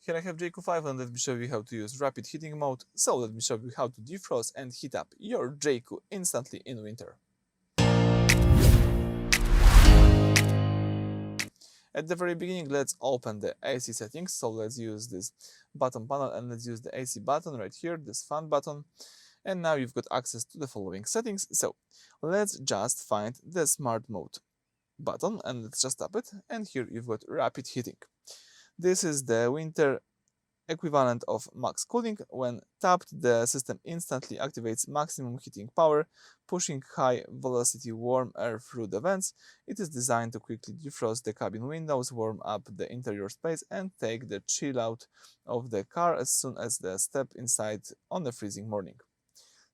Here I have JAECOO5 and let me show you how to use rapid heating mode. So let me show you how to defrost and heat up your JAECOO instantly in winter. At the very beginning, let's open the AC settings. So let's use this button panel and let's use the AC button right here, this fan button. And now you've got access to the following settings. So let's just find the smart mode button and let's just tap it. And here you've got rapid heating. This is the winter equivalent of max cooling. When tapped, the system instantly activates maximum heating power, pushing high velocity warm air through the vents. It is designed to quickly defrost the cabin windows, warm up the interior space, and take the chill out of the car as soon as they step inside on a freezing morning.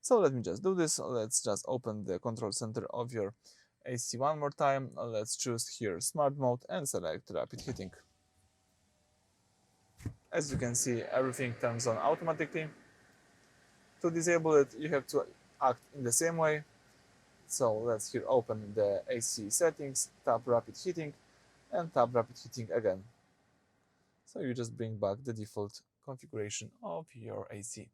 So let me just do this. Let's just open the control center of your AC one more time. Let's choose here smart mode and select rapid heating. As you can see, everything turns on automatically. To disable it, you have to act in the same way. So let's here open the AC settings, tap rapid heating, and tap rapid heating again. So you just bring back the default configuration of your AC.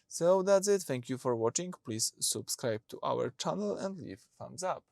So that's it. Thank you for watching. Please subscribe to our channel and leave thumbs up.